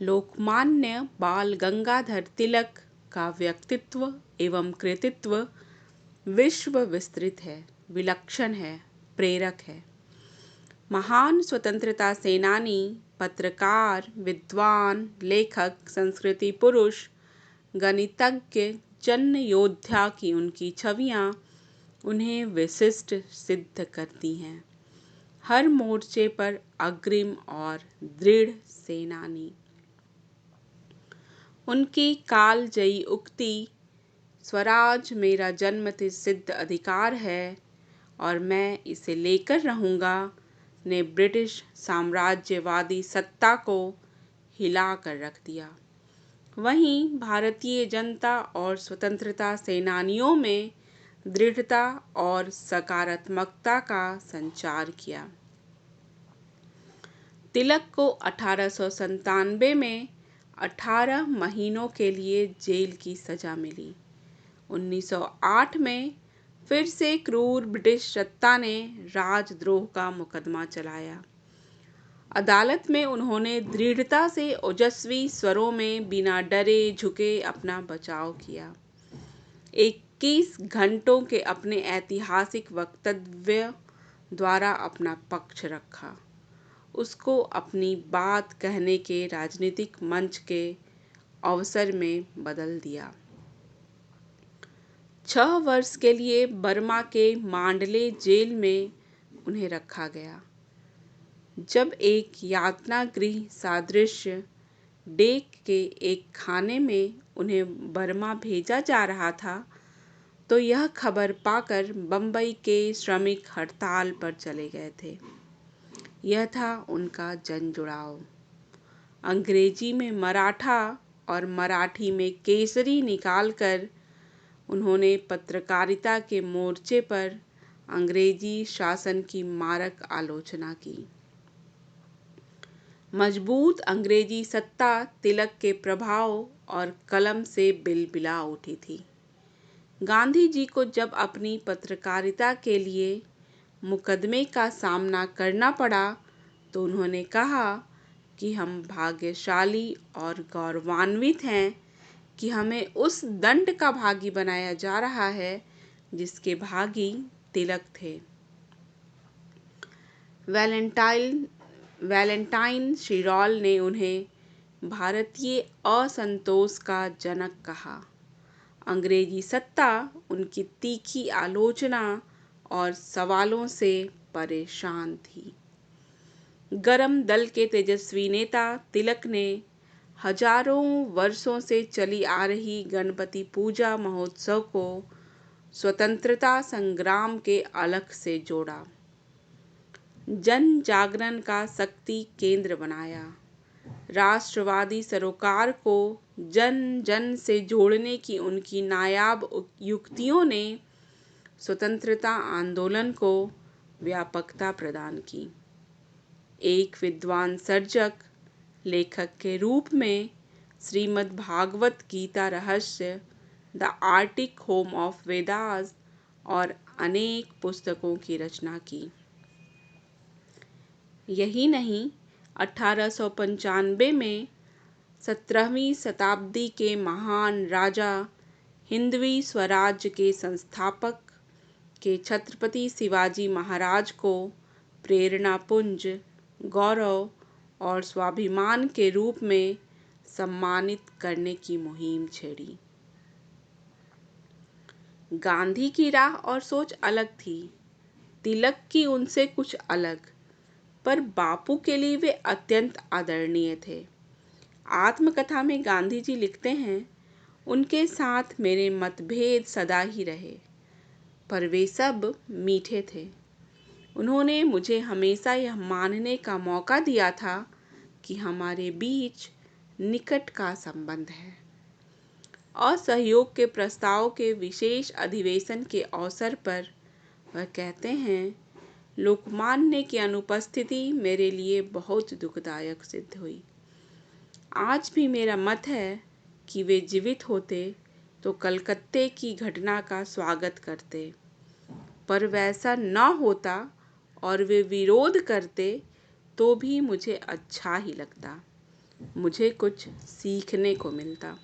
लोकमान्य बाल गंगाधर तिलक का व्यक्तित्व एवं कृतित्व विश्व विस्तृत है, विलक्षण है, प्रेरक है। महान स्वतंत्रता सेनानी, पत्रकार, विद्वान, लेखक, संस्कृति पुरुष, गणितज्ञ, जन योद्धा की उनकी छवियां उन्हें विशिष्ट सिद्ध करती हैं। हर मोर्चे पर अग्रिम और दृढ़ सेनानी। उनकी कालजयी उक्ति स्वराज मेरा जन्मसिद्ध सिद्ध अधिकार है और मैं इसे लेकर रहूंगा ने ब्रिटिश साम्राज्यवादी सत्ता को हिला कर रख दिया। वहीं भारतीय जनता और स्वतंत्रता सेनानियों में दृढ़ता और सकारात्मकता का संचार किया। तिलक को 1897 में 18 महीनों के लिए जेल की सजा मिली। 1908 में फिर से क्रूर ब्रिटिश सत्ता ने राजद्रोह का मुकदमा चलाया। अदालत में उन्होंने दृढ़ता से ओजस्वी स्वरों में बिना डरे झुके अपना बचाव किया। 21 घंटों के अपने ऐतिहासिक वक्तव्य द्वारा अपना पक्ष रखा, उसको अपनी बात कहने के राजनीतिक मंच के अवसर में बदल दिया। 6 वर्ष के लिए बर्मा के मांडले जेल में उन्हें रखा गया। जब एक यातना गृह सादृश्य डेक के एक खाने में उन्हें बर्मा भेजा जा रहा था, तो यह खबर पाकर बम्बई के श्रमिक हड़ताल पर चले गए थे। यह था उनका जन जुड़ाव। अंग्रेजी में मराठा और मराठी में केसरी निकालकर उन्होंने पत्रकारिता के मोर्चे पर अंग्रेजी शासन की मारक आलोचना की। मजबूत अंग्रेजी सत्ता तिलक के प्रभाव और कलम से बिलबिला उठी थी। गांधी जी को जब अपनी पत्रकारिता के लिए मुकदमे का सामना करना पड़ा, तो उन्होंने कहा कि हम भाग्यशाली और गौरवान्वित हैं कि हमें उस दंड का भागी बनाया जा रहा है जिसके भागी तिलक थे। वैलेंटाइन शिरोल ने उन्हें भारतीय असंतोष का जनक कहा। अंग्रेजी सत्ता उनकी तीखी आलोचना और सवालों से परेशान थी। गरम दल के तेजस्वी नेता तिलक ने हजारों वर्षों से चली आ रही गणपति पूजा महोत्सव को स्वतंत्रता संग्राम के अलख से जोड़ा, जन जागरण का शक्ति केंद्र बनाया। राष्ट्रवादी सरोकार को जन जन से जोड़ने की उनकी नायाब युक्तियों ने स्वतंत्रता आंदोलन को व्यापकता प्रदान की। एक विद्वान सर्जक, लेखक के रूप में श्रीमद् भागवत गीता रहस्य, the Arctic home of Vedas और अनेक पुस्तकों की रचना की। यही नहीं, 1895 में 17वीं शताब्दी के महान राजा, हिंदवी स्वराज्य के संस्थापक के छत्रपति शिवाजी महाराज को प्रेरणापुंज, गौरव और स्वाभिमान के रूप में सम्मानित करने की मुहिम छेड़ी। गांधी की राह और अलग अलग थी, तिलक की उनसे कुछ अलग, पर बापू के लिए वे अत्यंत आदरणीय थे। आत्मकथा में गांधी जी लिखते हैं, उनके साथ मेरे मतभेद सदा ही रहे, पर वे सब मीठे थे। उन्होंने मुझे हमेशा यह मानने का मौका दिया था कि हमारे बीच निकट का संबंध है। असहयोग के प्रस्ताव के विशेष अधिवेशन के अवसर पर वह कहते हैं, लोकमान्य की अनुपस्थिति मेरे लिए बहुत दुखदायक सिद्ध हुई। आज भी मेरा मत है कि वे जीवित होते तो कलकत्ते की घटना का स्वागत करते, पर वैसा न होता और वे विरोध करते तो भी मुझे अच्छा ही लगता। मुझे कुछ सीखने को मिलता।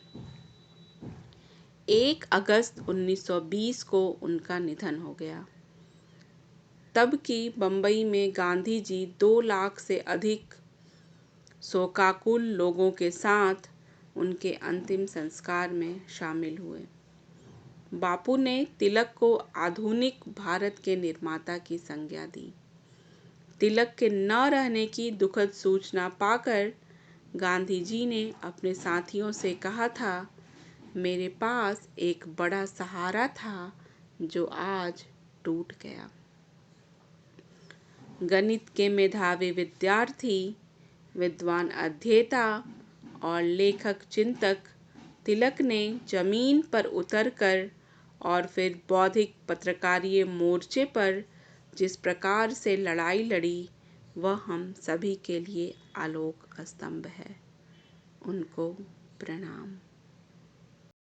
1 अगस्त 1920 को उनका निधन हो गया। तब की बम्बई में गांधी जी 2 लाख से अधिक शोकाकुल लोगों के साथ उनके अंतिम संस्कार में शामिल हुए। बापू ने तिलक को आधुनिक भारत के निर्माता की संज्ञा दी। तिलक के न रहने की दुखद सूचना पाकर गांधी जी ने अपने साथियों से कहा था, मेरे पास एक बड़ा सहारा था जो आज टूट गया। गणित के मेधावी विद्यार्थी, विद्वान अध्येता और लेखक चिंतक तिलक ने जमीन पर उतरकर और फिर बौद्धिक पत्रकारीय मोर्चे पर जिस प्रकार से लड़ाई लड़ी, वह हम सभी के लिए आलोक स्तंभ है। उनको प्रणाम।